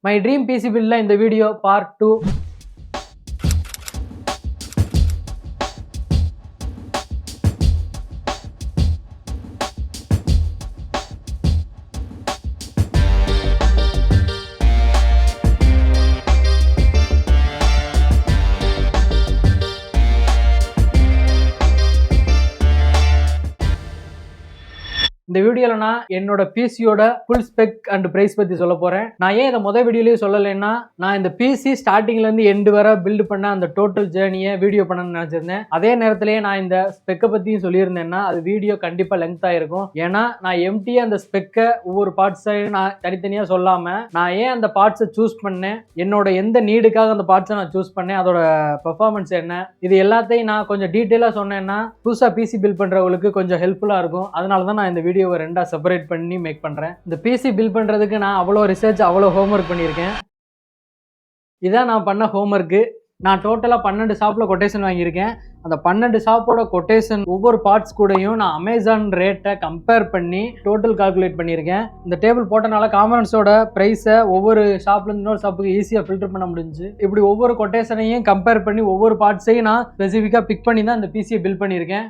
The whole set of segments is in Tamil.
My dream PC build in the video part 2. இந்த வீடியோல நான் என்னோட பிசியோட ஃபுல் ஸ்பெக் அண்ட் பிரைஸ் பத்தி சொல்ல போறேன். நான் ஏன் இதை முதல் வீடியோலயே சொல்லலைன்னா, நான் இந்த பிசி ஸ்டார்டிங்ல இருந்து எண்டு வரை பில்ட் பண்ண அந்த டோட்டல் ஜேர்னியை வீடியோ பண்ணணும்னு நினைச்சிருந்தேன். அதே நேரத்திலேயே நான் இந்த ஸ்பெக்கை பத்தியும் சொல்லியிருந்தேன்னா அது வீடியோ கண்டிப்பா லெங்தா இருக்கும். ஏன்னா நான் எம்டியா அந்த ஸ்பெக்கை ஒவ்வொரு பார்ட்ஸையும் நான் தனித்தனியா சொல்லாம நான் ஏன் அந்த பார்ட்ஸை சூஸ் பண்ணேன், என்னோட எந்த நீடுக்காக அந்த பார்ட்ஸை நான் சூஸ் பண்ணேன், அதோட பெர்ஃபார்மன்ஸ் என்ன, இது எல்லாத்தையும் நான் கொஞ்சம் டீட்டெயிலா சொன்னேன்னா புதுசா பிசி பில்ட் பண்றவங்களுக்கு கொஞ்சம் ஹெல்ப்ஃபுல்லா இருக்கும். அதனால தான் நான் இந்த வீடியோவை ரெண்டா செப்பரேட் பண்ணி மேக் பண்றேன். இந்த பிசி பில்ட் பண்றதுக்கு நான் அவ்வளோ ரிசர்ச் அவ்வளோ ஹோம்ஒர்க் பண்ணியிருக்கேன். இதான் நான் பண்ண ஹோம்ஒர்க்கு. நான் டோட்டலாக 12 ஷாப்பில் கொட்டேஷன் வாங்கியிருக்கேன். அந்த 12 ஷாப்போட கொட்டேஷன் ஒவ்வொரு பார்ட்ஸ் கூடயும் நான் அமேசான் ரேட்டை கம்பேர் பண்ணி டோட்டல் கால்குலேட் பண்ணியிருக்கேன். இந்த டேபிள் போட்டனால காம்பனன்ட்ஸோட ப்ரைஸை ஒவ்வொரு ஷாப்லேருந்து இன்னொரு ஷாப்புக்கு ஈஸியாக ஃபில்டர் பண்ண முடிஞ்சு. இப்படி ஒவ்வொரு கொட்டேஷனையும் கம்பேர் பண்ணி ஒவ்வொரு பார்ட்ஸையும் நான் ஸ்பெசிஃபிக்காக பிக் பண்ணி தான் இந்த பிசியை பில்ட் பண்ணியிருக்கேன்.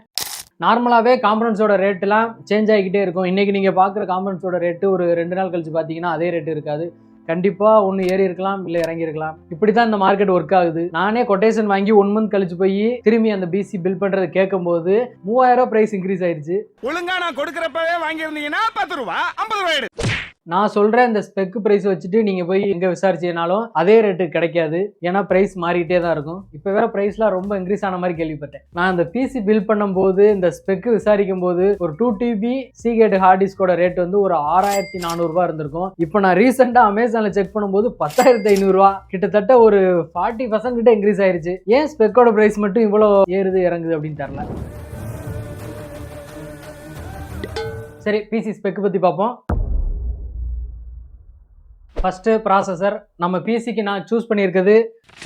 நார்மலாகவே காம்பனன்ட்ஸோட ரேட்டெலாம் சேஞ்ச் ஆகிக்கிட்டே இருக்கும். இன்றைக்கி நீங்கள் பார்க்குற காம்பனன்ட்ஸோட ரேட்டு ஒரு 2 நாள் கழிச்சு பார்த்தீங்கன்னா அதே ரேட்டு இருக்காது. கண்டிப்பாக ஒன்று ஏறி இருக்கலாம், இல்லை இறங்கி இருக்கலாம். இப்படி தான் இந்த மார்க்கெட் ஒர்க் ஆகுது. நானே கொட்டேஷன் வாங்கி 1 மந்த் கழிச்சு போய் திரும்பி அந்த பிசி பில்ட் பண்ணுறது கேட்கும்போது 3000 ப்ரைஸ் இன்க்ரீஸ் ஆயிடுச்சு. ஒழுங்கா நான் கொடுக்குறப்பவே வாங்கியிருந்தீங்கன்னா 10 ரூபா 50 ரூபாய். நான் சொல்கிற இந்த ஸ்பெக் ப்ரைஸ் வச்சுட்டு நீங்கள் போய் எங்கே விசாரிச்சீங்கனாலும் அதே ரேட்டு கிடைக்காது. ஏன்னா ப்ரைஸ் மாறிட்டே தான் இருக்கும். இப்போ வேற ப்ரைஸ்லாம் ரொம்ப இன்க்ரீஸ் ஆன மாதிரி கேள்விப்பட்டேன். நான் இந்த பிசி பில்ட் பண்ணும்போது இந்த ஸ்பெக்கு விசாரிக்கும் போது ஒரு 2 TB சீகேட் ஹார்ட் டிஸ்கோட ரேட் வந்து ஒரு 6400 ரூபா இருந்திருக்கும். இப்போ நான் ரீசெண்டாக அமேசானில் செக் பண்ணும்போது 10500 ரூபா, கிட்டத்தட்ட ஒரு 40% கிட்ட இன்க்ரீஸ் ஆயிருச்சு. ஏன் ஸ்பெக்கோட ப்ரைஸ் மட்டும் இவ்வளோ ஏறுது இறங்குது அப்படின்னு தெரியல. சரி, பிசி ஸ்பெக் பற்றி பார்ப்போம். First processor. நம்ம பிசிக்கு நான் சூஸ் பண்ணியிருக்கிறது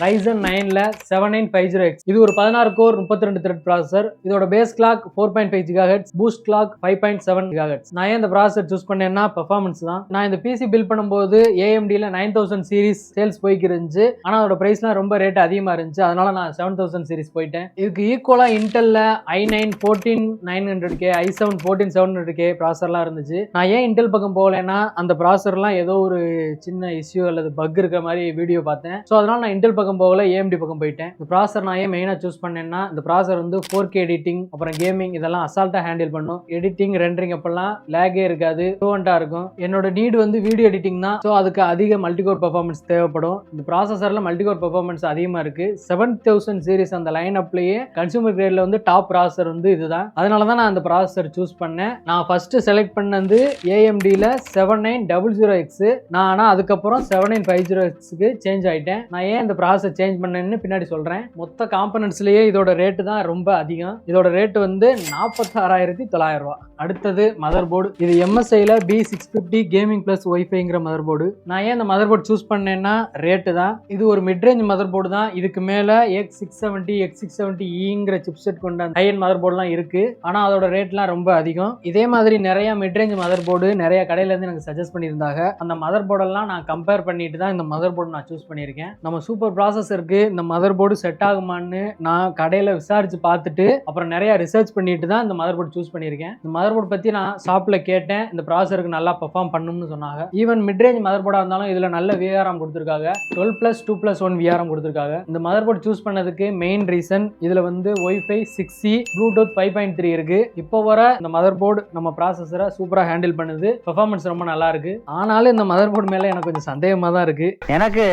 Ryzen 9ல 7950X. இது ஒரு 16 கோர் 32 த்ரெட் ப்ராசஸர். இதோட base clock 4.5 GHz, boost clock 5.7 GHz. நான் ஏன் இந்த ப்ராசஸர் சூஸ் பண்ணேன்னா பெர்ஃபார்மன்ஸ் தான். நான் இந்த பிசி பில்ட் பண்ணும்போது AMDல 9000 சீரிஸ் சேல்ஸ் போய்க்கு இருந்துச்சு. ஆனால் அதோட ப்ரைஸ்லாம் ரொம்ப ரேட் அதிகமாக இருந்துச்சு. அதனால நான் 7000 சீரிஸ் போயிட்டேன். இதுக்கு ஈக்குவலாக இன்டெல்ல i9 14900K, i7 14700K ப்ராசஸர்லாம் இருந்துச்சு. நான் ஏன் இன்டெல் பக்கம் போகலைன்னா அந்த ப்ராசஸர்லாம் ஏதோ ஒரு சின்ன இஷ்யூ அல்லது பக் இருக்கிற மாதிரி வீடியோ பார்த்தேன். ஸோ அதனால நான் இன்டெல் பக்கம் போகல, AMD பக்கம் போயிட்டேன். இந்த ப்ராசஸர் நான் ஏன் மெயினாக சூஸ் பண்ணேன்னா இந்த ப்ராசஸர் வந்து 4K எடிட்டிங் அப்புறம் கேமிங் இதெல்லாம் அசால்ட்டாக ஹேண்டில் பண்ணும். எடிட்டிங் ரெண்டரிங் அப்பெல்லாம் லேகே இருக்காது, ஃப்ளூவெண்ட்டாக இருக்கும். என்னோட நீடு வந்து வீடியோ எடிட்டிங் தான். ஸோ அதுக்கு அதிக மல்டிகோர் பெர்ஃபார்மன்ஸ் தேவைப்படும். இந்த ப்ராசஸரில் மல்டிகோர் பெர்ஃபார்மன்ஸ் அதிகமாக இருக்கு. 7000 சீரிஸ் அந்த லைன் அப்லேயே கன்சூமர் கிரேட்ல வந்து டாப் ப்ராசஸர் வந்து இதுதான். அதனால தான் நான் அந்த ப்ராசஸர் சூஸ் பண்ணேன். நான் ஃபர்ஸ்ட் செலக்ட் பண்ணது AMDல 7900X. நான் ஆனால் அதுக்கப்புறம் 7950Xக்கு சேஞ்ச் ஆயிட்டேன். நான் ஏன் இந்த ப்ராசஸர் சேஞ்ச் பண்ணேன்னு பின்னாடி சொல்றேன். மொத்த காம்பனன்ட்ஸ்லயே இதோட ரேட்டு தான் ரொம்ப அதிகம். இதோட ரேட்டு வந்து 46900 ரூபா. அடுத்தது மதர் போர்டு. இது MSIல B650 கேமிங் பிளஸ் ஒய்ஃபைங்கிற மதர் போர்டு. நான் ஏன் இந்த மதர் போர்டு சூஸ் பண்ணேன்னா ரேட்டு தான். இது ஒரு மிட்ரேஞ்ச் மதர் போர்டு தான். இதுக்கு மேல X670 X670Eங்கிற சிப்செட் கொண்ட ஹை எண்ட் மதர் போர்டுலாம் இருக்கு. ஆனா அதோட ரேட்லாம் ரொம்ப அதிகம். இதே மாதிரி நிறைய மிட்ரேஞ்ச் மதர் போர்டு நிறைய கடையில இருந்து எனக்கு சஜஸ்ட் பண்ணியிருந்தாங்க. அந்த மதர் போர்டெல்லாம் நான் கம்பேர் பண்ணிட்டு தான் இந்த மதர் போர்டு நான் சூஸ் பண்ணியிருக்கேன். நம்ம சூப்பர் ப்ராசஸருக்கு இந்த மதர் போர்டு செட் ஆகுமான்னு நான் கடையில் விசாரிச்சு பார்த்துட்டு அப்புறம் நிறைய ரிசர்ச் பண்ணிட்டு தான் இந்த மதர் போர்டு சூஸ் பண்ணியிருக்கேன். இந்த மதர் போர்டு பற்றி நான் ஷாப்பில் கேட்டேன். இந்த ப்ராசஸருக்கு நல்லா பெர்ஃபார்ம் பண்ணும்னு சொன்னாங்க. ஈவன் மிட்ரேஞ்ச் மதர் போர்டாக இருந்தாலும் இதில் நல்ல VRM கொடுத்துருக்காங்க. 12+2+1 VRM கொடுத்துருக்காங்க. இந்த மதர் போர்டு சூஸ் பண்ணதுக்கு மெயின் ரீசன் இதில் வந்து ஒய்ஃபை 6E, ப்ளூடூத் 5.3 இருக்கு. இப்போ வர இந்த மதர் போர்டு நம்ம ப்ராசஸரை சூப்பராக ஹேண்டில் பண்ணுது. பெர்ஃபார்மன்ஸ் ரொம்ப நல்லா இருக்கு. ஆனாலும் இந்த மதர் போர்டு மேலே எனக்கு கொஞ்சம் சந்தேகமாக தான் இருக்கு. எனக்கு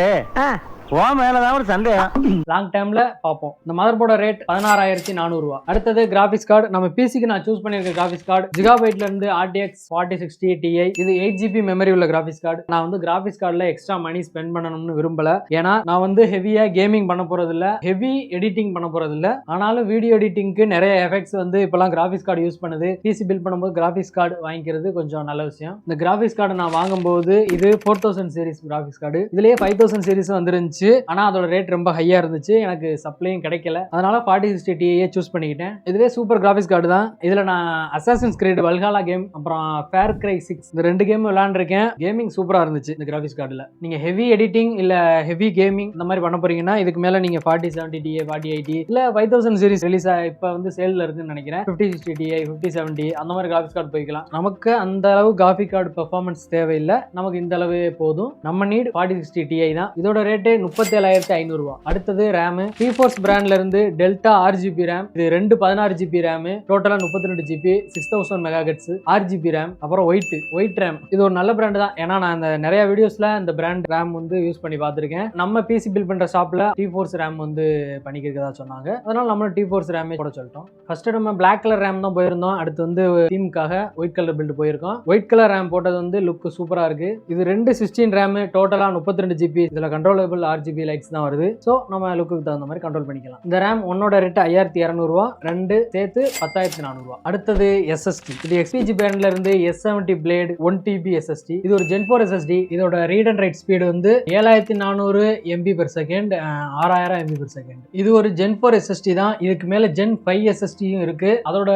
மேலதான் ஒரு சந்தேகம். லாங் டைம்ல பார்ப்போம். இந்த மதர் போர்டு ரேட் 16400 ரூபா. அடுத்தது கிராபிக்ஸ் கார்டு. நம்ம பிசிக்கு நான் சூஸ் பண்ணிருக்க கிராபிக்ஸ் கார்டு ஜிகாபைட்ல இருந்து RTX 4060 Ti. இது 8GB மெமரி உள்ள கிராபிக்ஸ் கார்டு. நான் வந்து கிராபிக்ஸ் கார்டுல எக்ஸ்ட்ரா மணி ஸ்பெண்ட் பண்ணணும்னு விரும்பல. ஏன்னா நான் வந்து ஹெவியா கேமிங் பண்ண போறது இல்ல, ஹெவி எடிட்டிங் பண்ண போறது இல்ல. ஆனாலும் வீடியோ எடிட்டிங்க்கு நிறைய எஃபெக்ட்ஸ் வந்து இப்பெல்லாம் கிராபிக்ஸ் கார்டு யூஸ் பண்ணுது. பிசி பில்ட் பண்ணும்போது கிராபிக்ஸ் கார்டு வாங்கிக்கிறது கொஞ்சம் நல்ல விஷயம். இந்த கிராபிக்ஸ் கார்டு நான் வாங்கும்போது இது 4000 சீரிஸ் கிராபிக்ஸ் கார்டு. இதுலயே 5000 சீரிஸ் வந்துருந்துச்சு. இருந்துச்சு. ஆனா அதோட ரேட் ரொம்ப ஹையா இருந்துச்சு, எனக்கு சப்ளையும் கிடைக்கல. அதனால 4060 Ti சூஸ் பண்ணிக்கிட்டேன். இதுவே சூப்பர் கிராபிக்ஸ் கார்டு தான். இதுல நான் அசாசின்ஸ் கிரீட் வல்ஹாலா கேம் அப்புறம் ஃபேர் கிரை 6 இந்த 2 கேம் விளையாண்டுருக்கேன். கேமிங் சூப்பரா இருந்துச்சு இந்த கிராபிக்ஸ் கார்டுல. நீங்க ஹெவி எடிட்டிங் இல்ல ஹெவி கேமிங் இந்த மாதிரி பண்ண போறீங்கன்னா இதுக்கு மேல நீங்க 4070 Ti 4080 இல்ல 5000 சீரிஸ் ரிலீஸ் இப்ப வந்து சேல்ல இருக்குன்னு நினைக்கிறேன் 5060 Ti 5070 அந்த மாதிரி கிராபிக்ஸ் கார்டு போய்க்கலாம். நமக்கு அந்த அளவு கிராபிக் கார்டு பெர்ஃபார்மன்ஸ் தேவையில்லை, நமக்கு இந்த அளவு போதும். நம்ம நீட் 4060 Ti தான். இதோட ரேட்டு 37,500 ரூபாய். அடுத்தது ரேம் GeForce பிராண்ட்ல இருந்து டெல்டா 6GB ரேம். இது 2 16GB ரேம், டோட்டலா 32GB 6000 MHz 6GB ரேம். அப்புறம் ஒயிட் ரேம். இது ஒரு நல்ல பிராண்ட் தான், ஏன்னா நான் இந்த நிறைய வீடியோஸ்ல இந்த பிராண்ட் ரேம் வந்து யூஸ் பண்ணி பார்த்திருக்கேன். நம்ம பிசி பில் பண்ற ஷாப்ல GeForce ரேம் வந்து பண்ணிக்கிறதா சொன்னாங்க, அதனால நம்ம GeForce ரேமே போட சொல்லிட்டோம். ஃபர்ஸ்ட் நம்ம பிளாக் கலர் ரேம் தான் போயிருந்தோம். அடுத்து வந்து தீமுக்காக ஒயிட் கலர் பில்ட் போயிருக்கோம். ஒயிட் கலர் ரேம் போட்டது வந்து லுக் சூப்பரா இருக்கு. இது 2 16 ரேம், டோட்டலா 32GB. இதுல கண்ட்ரோலபிள் RGB லைட்ஸ் தான் வருது. சோ நம்ம லுக்குக்கு தகுந்த மாதிரி கண்ட்ரோல் பண்ணிக்கலாம். இந்த ரேம் ஒன்னோட ரேட் 5200 ரூபாய், 2 சேர்த்து 10,400 ரூபாய். அடுத்தது SSD. இது XPG பிராண்ட்ல இருந்து S70 Blade 1TB SSD. இது ஒரு Gen 4 SSD. இதோட ரீட் அண்ட் ரைட் ஸ்பீடு வந்து 7400 MB/s 6000 MB/s. இது ஒரு Gen 4 SSD தான். இதுக்கு மேல Gen 5 SSDயும் இருக்கு. அதோட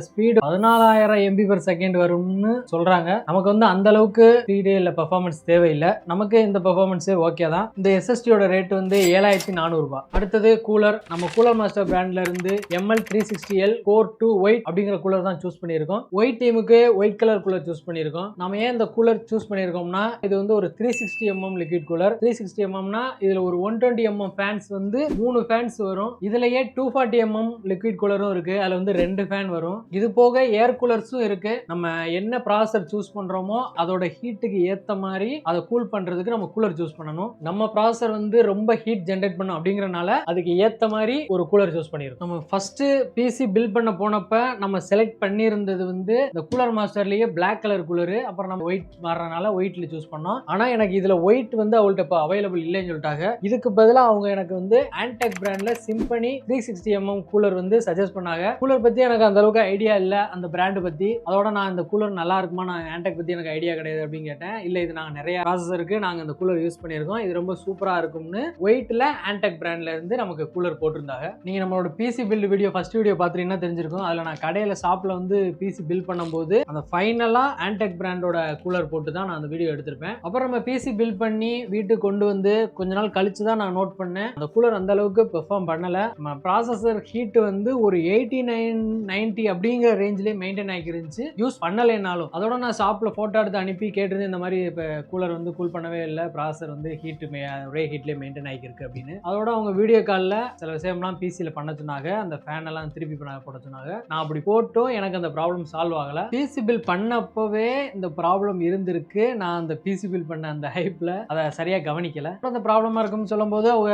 ஸ்பீடு 14000 MB/s வரும்னு சொல்றாங்க. நமக்கு வந்து அந்த அளவுக்கு ஸ்பீடு இல்ல பெர்ஃபார்மன்ஸ் தேவையில்லை, நமக்கு இந்த பெர்ஃபார்மன்ஸே ஓகே தான். இந்த SSDயோட ரேட் வந்து 7400 ரூபாய். அடுத்தது கூலர். நம்ம கூலர் மாஸ்டர் பிராண்ட்ல இருந்து ML360L Core 2 White அப்படிங்கிற கூலர் தான் சூஸ் பண்ணியிருக்கோம். ஒயிட் டீமுக்கு ஒயிட் கலர் கூலர் சூஸ் பண்ணியிருக்கோம். நம்ம ஏன் இந்த கூலர் சூஸ் பண்ணியிருக்கோம்னா இது வந்து ஒரு 360mm லிக்விட் கூலர். 360mmனா இதுல ஒரு 120mm ஃபேன்ஸ் வந்து 3 ஃபேன்ஸ் வரும். இதுலயே 240mm லிக்விட் கூலரும் இருக்கு, அதுல வந்து 2 ஃபேன் வரும். இது போக ஏர் கூலர்ஸும் இருக்கு. நம்ம என்ன ப்ராசஸர் சூஸ் பண்றோமோ அதோட ஹீட்டுக்கு ஏத்த மாதிரி அதை கூல் பண்றதுக்கு நம்ம கூலர் சூஸ் பண்ணணும். நம்ம ப்ராசஸர் வந்து ரொம்ப ஹீட் ஜெனரேட் பண்ணும் அப்படிங்கறனால அதுக்கு ஏத்த மாதிரி ஒரு கூலர் சூஸ் பண்ணிருக்கோம். நம்ம ஃபர்ஸ்ட் பிசி பில்ட் பண்ண போனப்ப நம்ம செலக்ட் பண்ணியிருந்தது வந்து இந்த கூலர் மாஸ்டர்லயே பிளாக் கலர் கூலர், அப்புறம் நம்ம ஒயிட் மாறறனால ஒயிட்ல சூஸ் பண்ணோம். ஆனா எனக்கு இதுல ஒயிட் வந்து அவங்கள்ட்ட இப்ப அவைலபிள் இல்லைன்னு சொல்லிட்டாங்க. இதுக்கு பதிலா அவங்க எனக்கு வந்து ஆன்டெக் பிராண்ட்ல சிம்பனி 360mm கூலர் வந்து சஜஸ்ட் பண்ணாங்க. கூலர் பத்தி எனக்கு அந்த அளவுக்கு ஐடியா இல்ல, அந்த பிராண்ட் பத்தி. அதோட நான் இந்த கூலர் நல்லா இருக்குமா, நான் ஆன்டெக் பத்தி எனக்கு ஐடியா கிடையாது அப்படின்னு கேட்டேன். இல்ல இது நாங்க நிறைய ப்ராசஸருக்கு நாங்க இந்த கூலர் யூஸ் பண்ணியிருக்கோம், இது ரொம்ப சூப்பரா இருக்கும்னு ஒயிட்ல ஆன்டெக் பிராண்ட்ல இருந்து நமக்கு கூலர் போட்டிருந்தாங்க. நீங்க நம்மளோட PC build video first video பாத்தீங்கன்னா தெரிஞ்சிருக்கும். அதுல நான் கடையில ஷாப்ல வந்து பிசி பில்ட் பண்ணும்போது அந்த ஃபைனலா ஆன்டெக் பிராண்டோட கூலர் போட்டு தான் நான் அந்த வீடியோ எடுத்திருப்பேன். அப்புறம் நம்ம பிசி பில்ட் பண்ணி வீட்டுக்கு கொண்டு வந்து கொஞ்ச நாள் கழிச்சு தான் நான் நோட் பண்ணேன் அந்த கூலர் அந்த அளவுக்கு பெர்ஃபார்ம் பண்ணல. நம்ம ப்ராசஸர் ஹீட் வந்து ஒரு 89-90 அப்படிங்கிற ரேஞ்சிலே மெயின்டைன் ஆகிருந்துச்சு யூஸ் பண்ணலைனாலும். அதோட நான் ஷாப்ல போட்டோ எடுத்து அனுப்பி கேட்டிருந்தேன், இந்த மாதிரி இப்போ கூலர் வந்து கூல் பண்ணவே இல்லை, ப்ராசஸர் வந்து ஹீட் ஒரே ஹீட்லேயே மெயின்டைன் ஆகிருக்கு அப்படின்னு. அதோட அவங்க வீடியோ காலில் சில விஷயம்லாம் பிசியில் பண்ண சொன்னாங்க, அந்த ஃபேன் எல்லாம் திருப்பி போட சொன்னாங்க. நான் அப்படி போட்டும் எனக்கு அந்த ப்ராப்ளம் சால்வ் ஆகலை. பிசி பில் பண்ணப்பவே இந்த ப்ராப்ளம் இருந்திருக்கு. நான் அந்த பிசி பில் பண்ண அந்த ஹைப்ல அதை சரியா கவனிக்கல. அந்த ப்ராப்ளமா இருக்குன்னு சொல்லும் போது அவங்க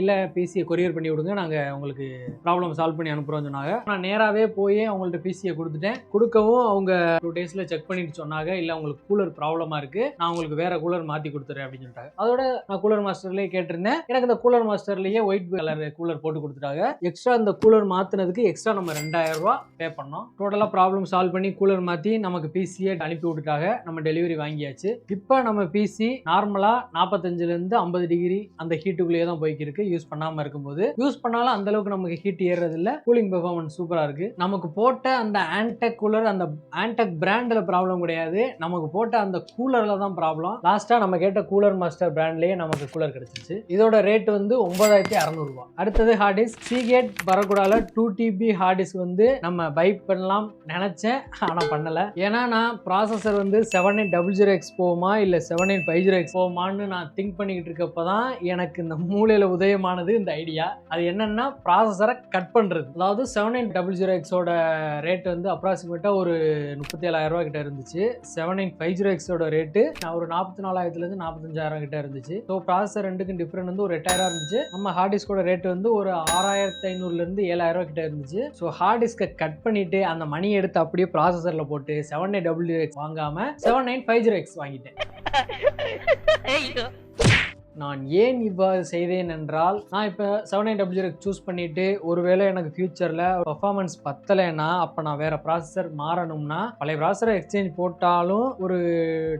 இல்ல பிசியை கொரியர் பண்ணி விடுங்க, நாங்க உங்களுக்கு ப்ராப்ளம் சால்வ் பண்ணி அனுப்புறோம்னு சொன்னாங்க. நான் நேராவே போய் அவங்கள்ட்ட பிசியை கொடுத்துட்டேன். கொடுக்கவும் அவங்க 2 டேஸ்ல செக் பண்ணிட்டு சொன்னாங்க, இல்ல உங்களுக்கு கூலர் ப்ராப்ளமா இருக்கு, நான் உங்களுக்கு வேற கூலர் மாத்தி கொடுத்துறேன் அப்படின்னு சொல்லிட்டாங்க. அதோட நான் கூலர் மாஸ்டர்லயே கேட்டிருந்தேன். எனக்கு இந்த கூலர் மாஸ்டர்லயே ஒயிட் கலர் கூலர் போட்டு கொடுத்துட்டாங்க. எக்ஸ்ட்ரா இந்த கூலர் மாத்தினதுக்கு எக்ஸ்ட்ரா நம்ம 2000 ரூபாய் பே பண்ணோம். டோட்டலா ப்ராப்ளம் சால்வ் பண்ணி கூலர் மாத்தி நமக்கு பிசியை அனுப்பி விட்டுட்டாங்க. நம்ம டெலிவரி வாங்கியாச்சு. இப்போ நம்ம பிசி நார்மலா 45 இருந்து 50 டிகிரி அந்த ஹீட்டுக்குள்ளேயே தான் போய்க்கு இருக்கு. யூஸ் பண்ணாம இருக்கும்போது யூஸ் பண்ணாலும் அந்த அளவுக்கு நமக்கு ஹீட் ஏறது இல்ல. கூலிங் பெர்ஃபார்மன்ஸ் சூப்பரா இருக்கு. நமக்கு போட்ட அந்த ஆன்டெக் கூலர் அந்த ஆன்டெக் பிராண்ட்ல ப்ராப்ளம் கிடையாது, நமக்கு போட்ட அந்த கூலர்ல தான் ப்ராப்ளம். லாஸ்டா நம்ம கேட்ட கூலர் மாஸ்டர் பிராண்ட்லயே நமக்கு கூலர் கிடைச்சிச்சு. இதோட ரேட் வந்து 9600 ரூபாய். அடுத்தது ஹார்ட் டிஸ்க். சீகேட் வரக்கூடால 2TB ஹார்ட் டிஸ்க் வந்து நம்ம பை பண்ணலாம் நினைச்சேன், ஆனா பண்ணல. ஏன்னா நான் ப்ராசஸர் வந்து 7800X போகுமா இல்ல 7950X போகுமான்னு நான் திங்க் பண்ணிக்கிட்டு இருக்கப்பதான் எனக்கு இந்த மூலையில உதயமானது இந்த ஐடியா. அது என்னன்னா ப்ராசஸரை கட் பண்றது. அதாவது 7900X ஓட ரேட் வந்து அப்ராக்சிமேட்டா ஒரு 37000 ரூபாய் கிட்ட இருந்துச்சு. 7950X ஓட ரேட்டு ஒரு 44,000 இருந்து 45,000 கிட்ட இருந்துச்சு. ஸோ ப்ராசஸர் ரெண்டுக்கும் டிஃபரெண்ட் வந்து ஒரு 8000 இருந்துச்சு. நம்ம ஹார்ட் டிஸ்கோட ரேட் வந்து ஒரு 6500 இருந்து 7000 ரூபாய் கிட்ட இருந்துச்சு. ஸோ ஹார்ட் டிஸ்கை கட் பண்ணிட்டு அந்த மணி எடுத்து அப்படியே ப்ராசஸர்ல போட்டு 7800X வாங்காம 7950X வாங்கிட்டேன். நான் ஏன் இவ்வாறு செய்தேன் என்றால், நான் இப்போ 7900 சூஸ் பண்ணிட்டு ஒருவேளை எனக்கு ஃபியூச்சரில் பர்ஃபார்மன்ஸ் பத்தலைன்னா அப்போ நான் வேற ப்ராசஸர் மாறணும்னா பழைய ப்ராசஸரை எக்ஸ்சேஞ்ச் போட்டாலும் ஒரு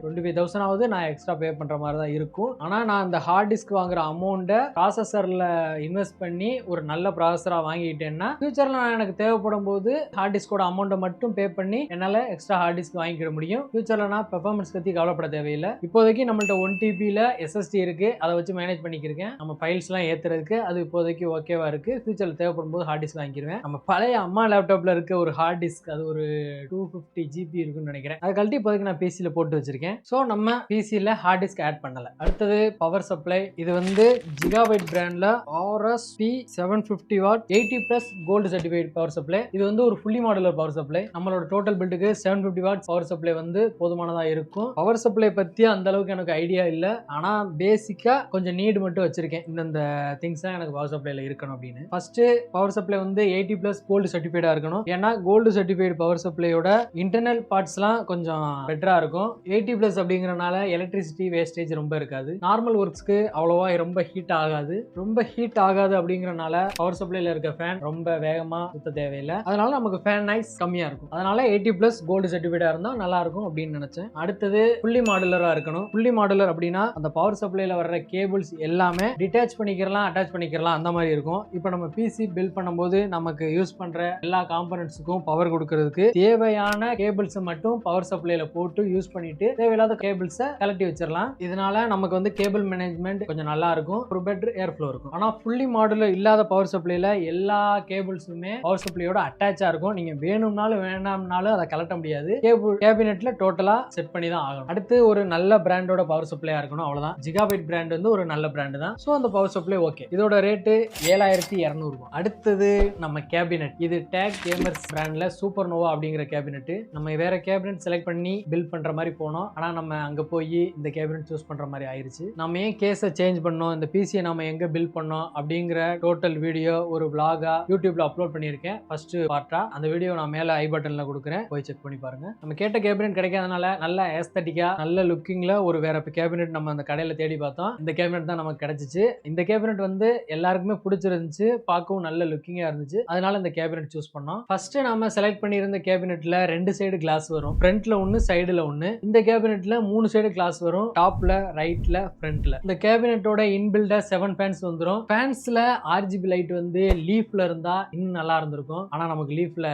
25,000 நான் எக்ஸ்ட்ரா பே பண்ணுற மாதிரி தான் இருக்கும். ஆனால் நான் இந்த ஹார்ட் டிஸ்க் வாங்குற அமௌண்ட்டை ப்ராசஸரில் இன்வெஸ்ட் பண்ணி ஒரு நல்ல ப்ராசஸராக வாங்கிட்டேன்னா ஃபியூச்சரில் நான் எனக்கு தேவைப்படும் போது ஹார்ட் டிஸ்கோட அமௌண்ட்டை மட்டும் பே பண்ணி என்னால் எக்ஸ்ட்ரா ஹார்ட் டிஸ்க் வாங்கிக்கிட முடியும். ஃபியூச்சரில் நான் பெர்ஃபார்மன்ஸ் பற்றி கவலைப்பட தேவையில்லை. இப்போதைக்கு நம்மள்ட்ட 1 TBயில் SSD இருக்கு, அதை வச்சு மேனேஜ் பண்ணிக்கிறேன். நம்ம ஃபைல்ஸ்லாம் ஏற்றுறதுக்கு அது இப்போதைக்கு ஓகேவா இருக்கு. ஃபியூச்சரில் தேவைப்படும் போது ஹார்ட் டிஸ்க் வாங்கிடுவேன். நம்ம பழைய அம்மா லேப்டாப்பில் இருக்க ஒரு ஹார்ட் டிஸ்க் அது ஒரு 250 GB இருக்குன்னு நினைக்கிறேன். அதை கழட்டி இப்போதைக்கு நான் பிசியில் போட்டு வச்சிருக்கேன். ஸோ நம்ம பிசியில் ஹார்ட் டிஸ்க் ஆட் பண்ணலை. அடுத்தது பவர் சப்ளை. இது வந்து ஜிகாபைட் பிராண்டில் RSP 750 watt 80+ gold certified power supply. இது வந்து ஒரு ஃபுல்லி மாடுலர் பவர் சப்ளை. நம்மளோட டோட்டல் பில்டுக்கு 750 வாட் பவர் சப்ளை வந்து போதுமானதாக இருக்கும். பவர் சப்ளை பற்றி அந்த அளவுக்கு எனக்கு ஐடியா இல்லை. ஆனால் பேசிக்காக கொஞ்சம் நீடு மட்டும் வச்சிருக்கேன். இந்த திங்ஸ்லாம் எனக்கு பவர் சப்ளைல இருக்கணும் அப்படின்னு. ஃபர்ஸ்ட் பவர் சப்ளை வந்து 80+ கோல்டு சர்டிஃபைடா இருக்கணும். ஏன்னா கோல்டு சர்டிஃபைடு பவர் சப்ளையோட இன்டர்னல் பார்ட்ஸ்லாம் கொஞ்சம் பெட்டரா இருக்கும். 80+ அப்படிங்கறனால எலக்ட்ரிசிட்டி வேஸ்டேஜ் ரொம்ப இருக்காது. நார்மல் ஒர்க்ஸ்க்கு அவ்வளோவா ரொம்ப ஹீட் ஆகாது. ரொம்ப ஹீட் ஆகாது அப்படிங்கறனால பவர் சப்ளைல இருக்க ஃபேன் ரொம்ப வேகமா சுத்த தேவையில்லை. அதனால நமக்கு ஃபேன் நாய்ஸ் கம்மியா இருக்கும். அதனால 80+ கோல்டு சர்டிஃபைடா இருந்தா நல்லா இருக்கும் அப்படின்னு நினைச்சேன். அடுத்தது ஃபுல்லி மாடுலரா இருக்கணும். ஃபுல்லி மாடுலர் அப்படின்னா அந்த பவர் சப்ளைல வர்ற கேபிள்ஸ் எல்லாமே டிட்டாச் பண்ணிக்கிறலாம், அட்டாச் பண்ணிக்கிறலாம், அந்த மாதிரி இருக்கும். இப்போ நம்ம பிசி பில்ட் பண்ணும்போது நமக்கு யூஸ் பண்ற எல்லா காம்பனன்ட்ஸுக்கும் பவர் கொடுக்கறதுக்கு தேவையான கேபிள்ஸ் மட்டும் பவர் சப்ளைல போட்டு யூஸ் பண்ணிட்டு தேவையில்லாத கேபிள்ஸை கலட்டி வச்சிடலாம். இதனால நமக்கு வந்து கேபிள் மேனேஜ்மெண்ட் கொஞ்சம் நல்லா இருக்கும், ஒரு பெட்டர் ஏர் ஃப்ளோ இருக்கும். ஆனா ஃபுல்லி மாடுலர் இல்லாத பவர் சப்ளைல எல்லா கேபிள்ஸுமே பவர் சப்ளையோட அட்டாச்சா இருக்கும். நீங்க வேணும்னாலும் வேணாம்னாலும் அதை கலட்ட முடியாது. கேபினெட்ல டோட்டலா செட் பண்ணி தான் ஆகணும். அடுத்து ஒரு நல்ல பிராண்டோட பவர் சப்ளையா இருக்கணும், அவ்வளவுதான். ஜிகாபைட் பிராண்ட் வந்து ஒரு நல்ல பிராண்ட் தான். ஸோ அந்த பவர் சப்ளை ஓகே. இதோட ரேட்டு 7200. அடுத்தது நம்ம கேபினெட். இது டேக் கேமர்ஸ் பிராண்ட்ல சூப்பர் நோவா அப்படிங்கிற கேபினெட். நம்ம வேற கேபினெட் செலக்ட் பண்ணி பில்ட் பண்ற மாதிரி போனோம். ஆனா நம்ம அங்க போய் இந்த கேபினெட் சூஸ் பண்ற மாதிரி ஆயிருச்சு. நம்ம ஏன் கேஸை சேஞ்ச் பண்ணோம், இந்த பிசியை நம்ம எங்க பில்ட் பண்ணோம் அப்படிங்கிற டோட்டல் வீடியோ ஒரு vlog-ஆ யூடியூப்ல அப்லோட் பண்ணியிருக்கேன். ஃபர்ஸ்ட் பார்ட்டா அந்த வீடியோ நான் மேல ஐ பட்டன்ல கொடுக்குறேன், போய் செக் பண்ணி பாருங்க. நம்ம கேட்ட கேபினெட் கிடைக்காதனால நல்ல ஏஸ்தட்டிக்கா நல்ல லுக்கிங்ல ஒரு வேற கேபினெட் நம்ம அந்த கடையில தேடி பார்த்தோம். இந்த கேபினெட் தான் நமக்கு கிடைச்சிச்சு. இந்த கேபினெட் வந்து எல்லாருக்குமே பிடிச்சிருந்துச்சு, பார்க்கவும் நல்ல லுக்கிங்கா இருந்துச்சு. அதனால இந்த கேபினெட் சூஸ் பண்ணோம். ஃபர்ஸ்ட் நாம செலக்ட் பண்ணியிருந்த கேபினெட்ல 2 சைடு கிளாஸ் வரும், ஃப்ரண்ட்ல ஒன்னு சைடுல ஒன்னு. இந்த கேபினெட்ல 3 சைடு கிளாஸ் வரும், டாப்ல ரைட்ல ஃப்ரண்ட்ல. இந்த கேபினெட்டோட இன்பில்டா 7 ஃபேன்ஸ் வந்துரும். ஃபேன்ஸ்ல RGB லைட் வந்து லீஃப்ல இருந்தா இன்னும் நல்லா இருந்திருக்கும். ஆனா நமக்கு லீஃப்ல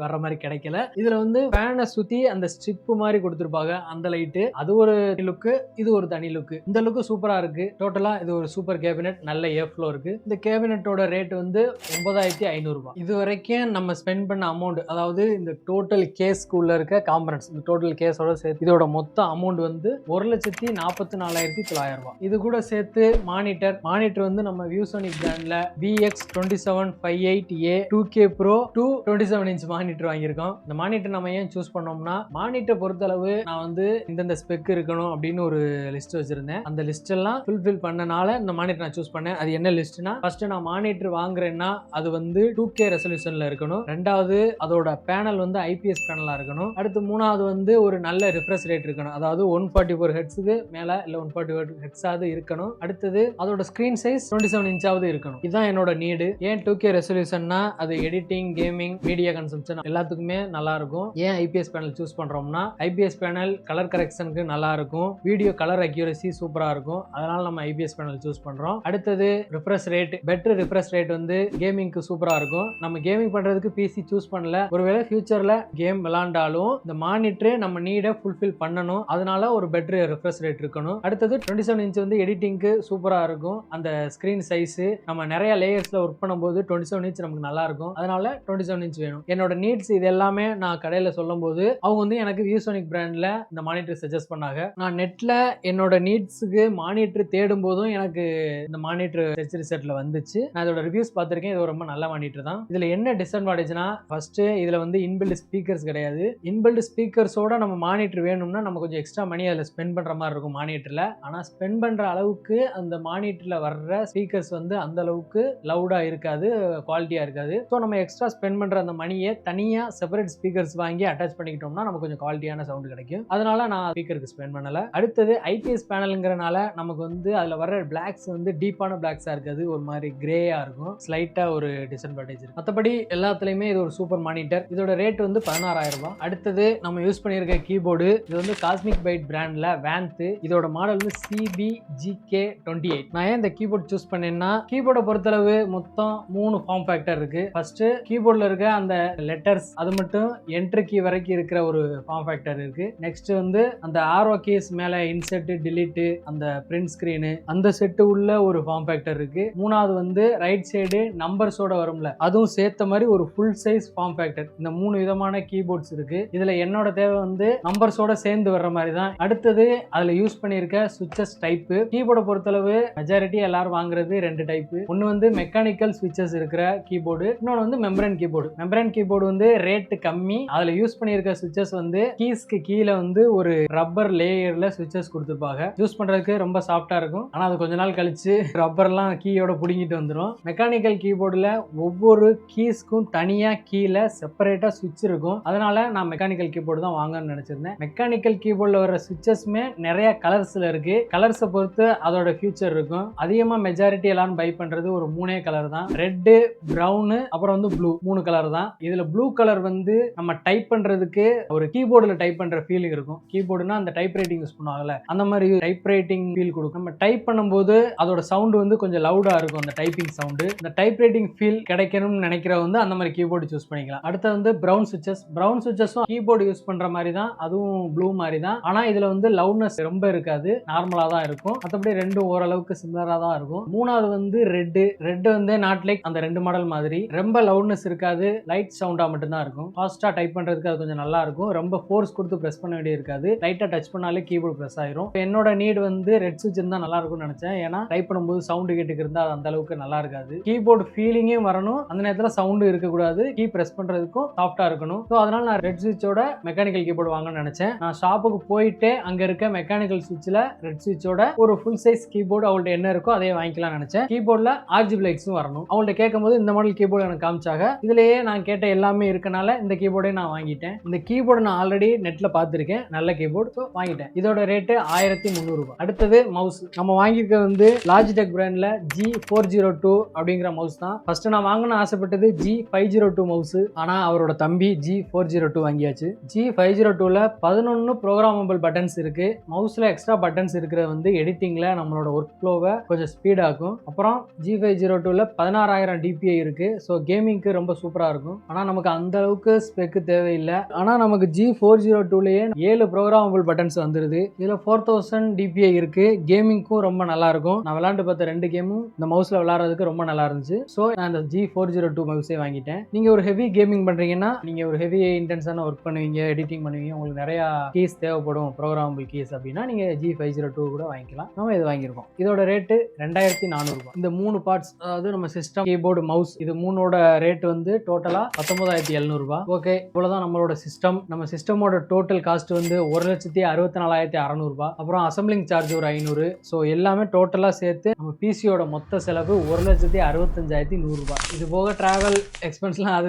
வர்ற மாதிரி கிடைக்கல. இதுல வந்து ஃபேனை சுத்தி அந்த ஸ்ட்ரிப் மாதிரி கொடுத்திருப்பாங்க, அந்த லைட். அது ஒரு லுக்கு, இது ஒரு தனி லுக்கு. இந்த லுக்கு சூப்பரா இருக்கு. டோட்டலா இது ஒரு சூப்பர் கேபினெட், நல்ல ஏர் ஃப்ளோ இருக்கு. இந்த கேபினெட்டோட ரேட் வந்து 9500 ரூபாய். இது வரைக்கும் நம்ம ஸ்பெண்ட் பண்ண அமௌண்ட், அதாவது இந்த டோட்டல் கேஸ்க்குள்ள இருக்க காம்பனன்ட்ஸ், இந்த டோட்டல் கேஸோட சேர்த்து இதோட மொத்த அமௌண்ட் வந்து 1,44,900 ரூபாய். இது கூட சேர்த்து மானிட்டர் வந்து நம்ம வியூசோனிக் பிராண்ட்ல VX2758A 2K Pro 227 inch monitor வாங்கியிருக்கோம். இந்த மானிட்டர் நம்ம ஏன் சூஸ் பண்ணோம்னா, மானிட்டர் பொறுத்தளவு நான் வந்து இந்தந்த ஸ்பெக் இருக்கணும் அப்படின்னு ஒரு லிஸ்ட் வச்சிருந்தேன். அந்த லிஸ்ட் எல்லாம் ஃபுல்ஃபில் பண்ணனால இந்த மானிட்டர் நான் சூஸ் பண்ணேன். அது என்ன லிஸ்ட்னா, ஃபர்ஸ்ட் நான் மானிட்டர் வாங்குறேன்னா அது வந்து 2K ரெசல்யூஷன்ல இருக்கணும். ரெண்டாவது அதோட பேனல் வந்து IPS பேனலா இருக்கணும். அடுத்து மூணாவது வந்து ஒரு நல்ல ரிஃப்ரெஷ் ரேட் இருக்கணும், அதாவது 144 ஹெர்ட்ஸுக்கு மேல இல்ல 144 ஹெர்ட்ஸாவது இருக்கணும். அடுத்தது அதோட ஸ்கிரீன் சைஸ் 27 இன்ச்சாவது இருக்கணும். இதுதான் என்னோட நீடு. ஏன் 2K ரெசல்யூஷன்னா அது எடிட்டிங், கேமிங், மீடியா கன்சம்ஷன் எல்லாத்துக்குமே நல்லா இருக்கும். ஏன் IPS பேனல் சூஸ் பண்றோம்னா, IPS பேனல் கலர் கரெக்ஷனுக்கு நல்லா இருக்கும், வீடியோ கலர் அக்யூரசி சூப்பரா இருக்கும். அதனால நம்ம IPS பேனல் சூஸ் பண்றோம். அடுத்தது refresh rate, better refresh rate வந்து கேமிங்க்கு சூப்பரா இருக்கும். நம்ம கேமிங் பண்றதுக்கு PC சூஸ் பண்ணல, ஒருவேளை ஃபியூச்சர்ல கேம் விளையாண்டாலும் இந்த மானிட்டர் நம்ம நீட ஃபுல்ஃபில் பண்ணணும். அதனால ஒரு பெட்டர் ரிஃப்ரெஷ் ரேட் இருக்கணும். அடுத்தது 27 இன்ச் வந்து எடிட்டிங்க்கு சூப்பரா இருக்கும். அந்த ஸ்கிரீன் சைஸ் நம்ம நிறைய லேயர்ஸ்ல ஒர்க் பண்ணும்போது 27 இன்ச் நமக்கு நல்லா இருக்கும். அதனால 27 இன்ச் வேணும். என்னோட நீட்ஸ் இது எல்லாமே நான் கடையில சொல்லும் போது அவங்க வந்து எனக்கு வியூசோனிக் பிராண்ட்ல இந்த மானிட்டர் சஜஸ்ட் பண்ணாங்க. நான் நெட்ல என்னோட நீட்ஸுக்கு மானிட்டர் தேடும் போதும் எனக்கு இந்த மானிட்டர் சர்ச் ரிசல்ட்ல வந்துச்சு. நான் இதோட ரிவ்யூஸ் பார்த்திருக்கேன். இது ரொம்ப நல்ல மானிட்டர் தான். இதுல என்ன டிஸ்அட்வான்டேஜ்னா, ஃபர்ஸ்ட் இதுல வந்து இன்பில்ட் ஸ்பீக்கர்ஸ் கிடையாது. இன்பில்ட் ஸ்பீக்கர்ஸோட நம்ம மானிட்டர் வேணும்னா நம்ம கொஞ்சம் எக்ஸ்ட்ரா மணி அதில் ஸ்பெண்ட் பண்ற மாதிரி இருக்கும் மானிட்டர்ல. ஆனா ஸ்பெண்ட் பண்ற அளவுக்கு அந்த மானிட்டர்ல வர்ற ஸ்பீக்கர்ஸ் வந்து அந்த அளவுக்கு லவுடா இருக்காது, குவாலிட்டியா இருக்காது. ஸோ நம்ம எக்ஸ்ட்ரா ஸ்பெண்ட் பண்ற அந்த மணியை தனியா செப்பரேட் ஸ்பீக்கர்ஸ் வாங்கி அட்டாச் பண்ணிக்கிட்டோம்னா நமக்கு கொஞ்சம் குவாலிட்டியான சவுண்ட் கிடைக்கும். அதனால நான் ஸ்பீக்கருக்கு ஸ்பெண்ட் பண்ணல. அடுத்தது IPS பேனல்ங்கிறனால நமக்கு வந்து அதில் வர பிளாக்ஸ் வந்து டீப்பான பிளாக்ஸாக இருக்காது, ஒரு மாதிரி கிரேயாக இருக்கும். ஸ்லைட்டாக ஒரு டிஸ்அட்வான்டேஜ் இருக்கு. மற்றபடி எல்லாத்துலேயுமே இது ஒரு சூப்பர் மானிட்டர். இதோட ரேட் வந்து 16,000 ரூபாய். அடுத்தது நம்ம யூஸ் பண்ணியிருக்க கீபோர்டு, இது வந்து காஸ்மிக் பைட் பிராண்டில் வேன்த். இதோட மாடல் வந்து CBGK28. நான் ஏன் இந்த கீபோர்ட் சூஸ் பண்ணேன்னா, கீபோர்டை பொறுத்தளவு மொத்தம் 3 ஃபார்ம் ஃபேக்டர் இருக்கு. ஃபர்ஸ்ட் கீபோர்டில் இருக்க அந்த லெட்டர்ஸ் அது மட்டும் என்ட்ரி கீ வரைக்கும் இருக்கிற ஒரு ஃபார்ம் ஃபேக்டர் இருக்கு. நெக்ஸ்ட் வந்து அந்த ஆரோ கீஸ் மேலே இன்செர்ட் டிலீட் அந்த பிரிண்ட் ஸ்கிரீனு அந்த செட்டு உள்ள ஒரு ஃபார்ம் ஃபேக்டர் இருக்கு. மூணாவது வந்து ரைட் சைடு நம்பர்ஸோட வரும்ல, அதுவும் சேர்த்த மாதிரி ஒரு ஃபுல் சைஸ் ஃபார்ம் ஃபேக்டர். இந்த 3 விதமான கீபோர்ட்ஸ் இருக்கு. இதுல என்னோட தேவை வந்து நம்பர்ஸோட சேர்ந்து வர்ற மாதிரி தான். அடுத்தது அதுல யூஸ் பண்ணியிருக்க சுவிட்சஸ் டைப். கீபோர்டை பொறுத்தளவு மெஜாரிட்டி எல்லாரும் வாங்குறது 2 டைப். ஒன்னு வந்து மெக்கானிக்கல் சுவிட்சஸ் இருக்கிற கீபோர்டு, இன்னொன்று வந்து மெம்பரன் கீபோர்டு. மெம்பரன் கீபோர்டு வந்து ரேட் கம்மி. அதுல யூஸ் பண்ணியிருக்க சுவிட்சஸ் வந்து கீஸ்க்கு கீழே வந்து ஒரு ரப்பர் லேயர்ல சுவிட்சஸ் கொடுத்துருப்பாங்க. யூஸ் பண்றதுக்கு ரொம்ப சாஃப்டா இருக்கும். ஆனா அது கொஞ்ச நாள் கழிச்சு ரப்பர்லாம் கீயோட புடுங்கிட்டு வந்துடும். மெக்கானிக்கல் கீபோர்டுல ஒவ்வொரு கீஸ்க்கும் தனியா கீழே செப்பரேட்டா சுவிட்ச் இருக்கும். அதனால நான் மெக்கானிக்கல் கீபோர்டு தான் வாங்கணும்னு நினைச்சிருந்தேன். மெக்கானிக்கல் கீபோர்டில் வர சுவிட்சஸ்மே நிறைய கலர்ஸ்ல இருக்கு. கலர்ஸை பொறுத்து அதோட ஃபியூச்சர் இருக்கும். அதிகமா மெஜாரிட்டி எல்லாரும் பை பண்றது ஒரு 3 கலர் தான். ரெட், பிரவுன், அப்புறம் வந்து ப்ளூ, 3 கலர் தான். இதுல ப்ளூ கலர் வந்து நம்ம டைப் பண்றதுக்கு ஒரு கீபோர்டில் டைப் பண்ற ஃபீலிங் இருக்கும். கீபோர்டுனா அந்த டைப் ரைட்டிங் யூஸ் பண்ணுவாங்கல்ல, அந்த மாதிரி டைப் ரைட்டிங் ஃபீல் கொடுக்கும். நம்ம டைப் பண்ணும்போது அதோட சவுண்ட் வந்து கொஞ்சம் லவுடா இருக்கும். அந்த டைப்பிங் சவுண்ட், இந்த டைப் ரைட்டிங் ஃபீல் கிடைக்கணும்னு நினைக்கிறவங்க வந்து அந்த மாதிரி கீபோர்டு சூஸ் பண்ணிக்கலாம். அடுத்து வந்து பிரவுன் சுவிட்சஸ். பிரவுன் சுவிட்சஸும் கீபோர்டு யூஸ் பண்ற மாதிரி தான், அதுவும் ப்ளூ மாதிரி தான். ஆனா இதுல வந்து லவுட்னஸ் ரொம்ப இருக்காது, நார்மலா தான் இருக்கும். மற்றபடி ரெண்டும் ஓரளவுக்கு சிமிலரா தான் இருக்கும். மூணாவது வந்து ரெட் வந்து நாட் லைக் அந்த 2 மாடல் மாதிரி ரொம்ப லவுட்னஸ் இருக்காது, லைட் சவுண்டா மட்டும் தான் இருக்கும். ஃபாஸ்டா டைப் பண்றதுக்கு அது கொஞ்சம் நல்லா இருக்கும். ரொம்ப ஃபோர்ஸ் கொடுத்து பிரஸ் பண்ண வேண்டிய இருக்காது. லைட்டா டச் பண்ணாலே கீபோர்டு பிரஸ் ஆயிரும். என்னோட நீட் வந்து ரெட் சுவிட்ச் இருந்தா நல்லா இருக்கும்னு நினைச்சேன். ஏன்னா டைப் பண்ணும்போது சவுண்ட் கேட்டுக்கு இருந்தா அது அந்த அளவுக்கு நல்லா இருக்காது. கீபோர்டு ஃபீலிங்கும் வரணும், அந்த நேரத்தில் சவுண்டு இருக்கக்கூடாது, கீ பிரஸ் பண்றதுக்கும் சாஃப்டா இருக்கணும். ஸோ அதனால நான் ரெட் சுவிட்சோட மெக்கானிக்கல் கீபோர்டு வாங்கணும்னு நினைச்சேன். நான் ஷாப்புக்கு போயிட்டு அங்க இருக்க மெக்கானிக்கல் சுவிட்சில் ரெட் சுவிட்சோட ஒரு ஃபுல் சைஸ் கீபோர்டு அவள்கிட்ட என்ன இருக்கோ அதே வாங்கிக்கலாம் நினைச்சேன். கீபோர்டில் RGB லைட்ஸும் வரணும். அவங்கள்ட்ட கேட்கும்போது இந்த மாடல் கீபோர்டு எனக்கு காமிச்சாங்க. இதுலயே நான் கேட்ட எல்லாமே இருக்கனால இந்த கீபோர்டே நான் வாங்கிட்டேன். இந்த கீபோர்டு நான் ஆல்ரெடி நெட்ல பார்த்துருக்கேன், நல்ல கீபோர்டு, ஸோ வாங்கிட்டேன். இதோட ரேட்டு 1300 ரூபாய். அடுத்தது மவுஸ். நம்ம வாங்கியிருக்க வந்து லாஜிடெக் பிராண்ட்ல G402 அப்படிங்கிற மவுஸ் தான். ஃபர்ஸ்ட் நான் வாங்கணும்னு ஆசைப்பட்டது G502 மவுஸ். ஆனா அவரோட தம்பி G402 வாங்கியாச்சு. G502ல 11 ப்ரோக்ராமபிள் பட்டன்ஸ் இருக்கு. மவுஸ்ல எக்ஸ்ட்ரா பட்டன்ஸ் இருக்கிறது வந்து எடிட்டிங்ல நம்மளோட ஒர்க் ஃப்ளோவை கொஞ்சம் ஸ்பீட் ஆகும். அப்புறம் G502ல 16,000 DPI இருக்கு. ஸோ கேமிங்க்கு ரொம்ப சூப்பரா இருக்கும். ஆனா நமக்கு அந்த அளவுக்கு ஸ்பெக் தேவையில்லை. ஆனா நமக்கு G402லயே 7 ப்ரோக்ராமபிள் பட்டன்ஸ் வந்துருது. இதுல 4000 DPI இருக்கு. கேமிங்க்கும் ரொம்ப நல்லா இருக்கும். நான் விளையாண்டு பார்த்த 2 கேமும் இந்த மவுஸ்ல விளையாடுறதுக்கு ரொம்ப நல்லா இருந்துச்சு. ஸோ நான் இந்த G402 மவுஸே வாங்கிட்டேன். நீங்க ஒரு ஹெவி கேமிங் பண்றீங்கன்னா, நீங்க ஒரு ஹெவி இன்டென்ஸான ஒர்க் பண்ணுவீங்க, எடிட்டிங் பண்ணுவீங்க, உங்களுக்கு நிறைய கீஸ் தேவைப்படும், ப்ரோக்ராமபிள் கீஸ் அப்படின்னா நீங்க G502 கூட வாங்கிக்கலாம். நம்ம இது வாங்கியிருக்கோம். இதோட ரேட்டு 2400 ரூபாய். இந்த 3 பார்ட்ஸ், அதாவது நம்ம சிஸ்டம், கீபோர்டு, மவுஸ், இது 3ஓட ரேட் வந்து டோட்டலா 19,700 ரூபாய். ஓகே, இவ்வளவுதான் நம்மளோட சிஸ்டம். நம்ம சிஸ்டமோட டோட்டல் காஸ்ட் வந்து 1,64,600 ரூபாய். அப்புறம் அசம்பிளிங் சார்ஜ் ஒரு 500. ஸோ எல்லாமே டோட்டலா சேர்த்து நம்ம பிசியோட மொத்த செலவு 1,65,100 ரூபாய். இது போக டிராவல் எக்ஸ்பென்ஸ்லாம் அது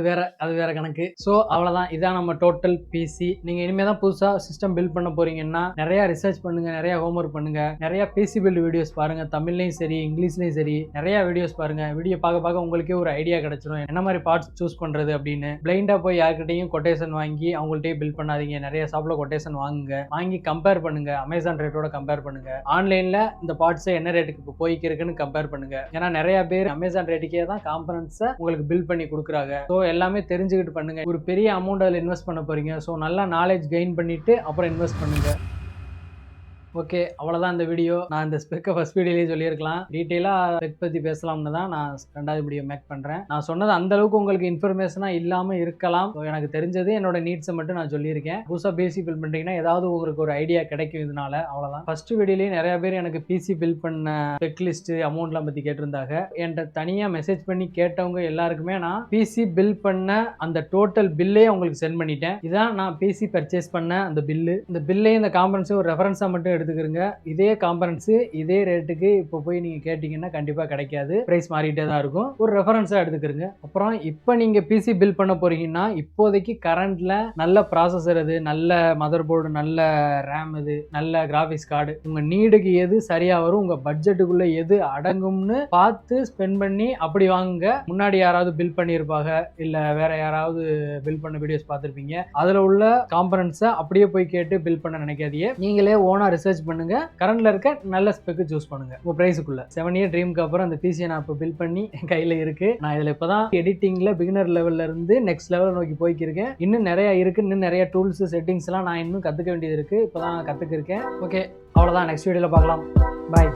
வேற கணக்கு. ஸோ அவ்வளவுதான், இதான் நம்ம டோட்டல் பிசி. நீங்க இனிமே தான் புதுசா சிஸ்டம் பில்ட் பண்ண போறீங்கன்னா நிறைய ரிசர்ச் பண்ணுங்க, நிறைய ஹோம்ஒர்க் பண்ணுங்க, நிறைய பிசி பில்ட் வீடியோஸ் பாருங்க. தமிழ்லையும் சரி இங்கிலீஷ்லயும் சரி நிறைய வீடியோஸ் பாருங்க. வீடியோ பார்க்க உங்களுக்கே ஒரு ஐடியா கிடைச்சிடும் என்ன மாதிரி பார்ட்ஸ் சூஸ் பண்றது அப்படின்னு. பிளைண்டா போய் யார்கிட்டையும் கொட்டேஷன் வாங்கி அவங்கள்ட்டே பில்ட் பண்ணாதீங்க. நிறைய ஷாப்ல கொட்டேஷன் வாங்கி கம்பேர் பண்ணுங்க. அமேசான் ரேட்டோட கம்பேர் பண்ணுங்க. ஆன்லைன்ல இந்த பார்ட்ஸ் என்ன ரேட்டுக்கு இப்போ போய்க்கு இருக்குன்னு கம்பேர் பண்ணுங்க. ஏன்னா நிறைய பேர் அமேசான் ரேட்டுக்கே தான் காம்பனன்ட்ஸை உங்களுக்கு பில்ட் பண்ணி கொடுக்குறாங்க. ஸோ எல்லாமே தெரிஞ்சுக்கிட்டு பண்ணுங்க. ஒரு பெரிய அமௌண்ட் அதில் இன்வெஸ்ட் பண்ண போறீங்க. ஸோ நல்லா நாலேஜ் கெயின் பண்ணிட்டு அப்புறம் இன்வெஸ்ட் பண்ணுங்க. ஓகே, அவ்வளோதான் இந்த வீடியோ. நான் இந்த ஸ்பெக்கை ஃபர்ஸ்ட் வீடியோலேயே சொல்லியிருக்கலாம். டீட்டெயிலாக ஸ்பெக் பற்றி பேசலாம்னு தான் நான் 2வது வீடியோ மேக் பண்ணுறேன். நான் சொன்னது அந்த அளவுக்கு உங்களுக்கு இன்ஃபர்மேஷனாக இல்லாமல் இருக்கலாம். எனக்கு தெரிஞ்சது என்னோட நீட்ஸை மட்டும் நான் சொல்லியிருக்கேன். புதுசாக பிசி பில்ட் பண்ணுறீங்கன்னா ஏதாவது உங்களுக்கு ஒரு ஐடியா கிடைக்கும் இதனால. அவ்வளோதான். ஃபர்ஸ்ட் வீடியோலேயே நிறைய பேர் எனக்கு பிசி பில்ட் பண்ண ஸ்பெக் லிஸ்ட், அமௌண்ட்லாம் பற்றி கேட்டிருந்தாங்க. என்கிட்ட தனியாக மெசேஜ் பண்ணி கேட்டவங்க எல்லாருக்குமே நான் பிசி பில்ட் பண்ண அந்த டோட்டல் பில்லே உங்களுக்கு சென்ட் பண்ணிட்டேன். இதான் நான் பிசி பர்ச்சேஸ் பண்ண அந்த பில்லு. இந்த பில்லையும் இந்த காம்பனன்ஸையும் ஒரு ரெஃபரன்ஸாக மட்டும் எடுத்து எடுத்துக்கிறங்க. இதே காம்பனன்ட்ஸ் இதே ரேட்டுக்கு இப்போ போய் நீங்கள் கேட்டிங்கன்னா கண்டிப்பாக கிடைக்காது, ப்ரைஸ் மாறிட்டே தான் இருக்கும். ஒரு ரெஃபரன்ஸாக எடுத்துக்கிறங்க. அப்புறம் இப்போ நீங்கள் பிசி பில்ட் பண்ண போகிறீங்கன்னா இப்போதைக்கு கரண்டில் நல்ல ப்ராசஸர் இது, நல்ல மதர் போர்டு, நல்ல ரேம் இது, நல்ல கிராஃபிக்ஸ் கார்டு, உங்கள் நீடுக்கு எது சரியாக வரும், உங்கள் பட்ஜெட்டுக்குள்ளே எது அடங்கும்னு பார்த்து ஸ்பெண்ட் பண்ணி அப்படி வாங்குங்க. முன்னாடி யாராவது பில்ட் பண்ணியிருப்பாங்க, இல்லை வேற யாராவது பில்ட் பண்ண வீடியோஸ் பார்த்துருப்பீங்க, அதில் உள்ள காம்பனன்ட்ஸை அப்படியே போய் கேட்டு பில்ட் பண்ண நினைக்காதீங்க. நீங்களே ஓனாக ரிசர்ச் பண்ணுங்க, கரண்ட்ல இருக்க நல்ல ஸ்பெக்கு சூஸ் பண்ணுங்க உங்கள் ப்ரைஸுக்குள்ள. 7 இயர் ட்ரீமுக்கு அப்புறம் அந்த பிசியை நான் இப்போ பில்ட் பண்ணி என் கையில் இருக்கு. நான் இதில் இப்போ தான் எடிட்டிங்கில் பிகினர் லெவலில் இருந்து நெக்ஸ்ட் லெவலில் நோக்கி போய்க்கிருக்கேன். இன்னும் நிறைய இருக்கு, இன்னும் நிறைய டூல்ஸ் செட்டிங்ஸ்லாம் நான் இன்னும் கற்றுக்க வேண்டியது இருக்கு. இப்போ தான் கற்றுக்கிருக்கேன். ஓகே, அவ்வளோதான். நெக்ஸ்ட் வீடியோவில் பார்க்கலாம். பாய்.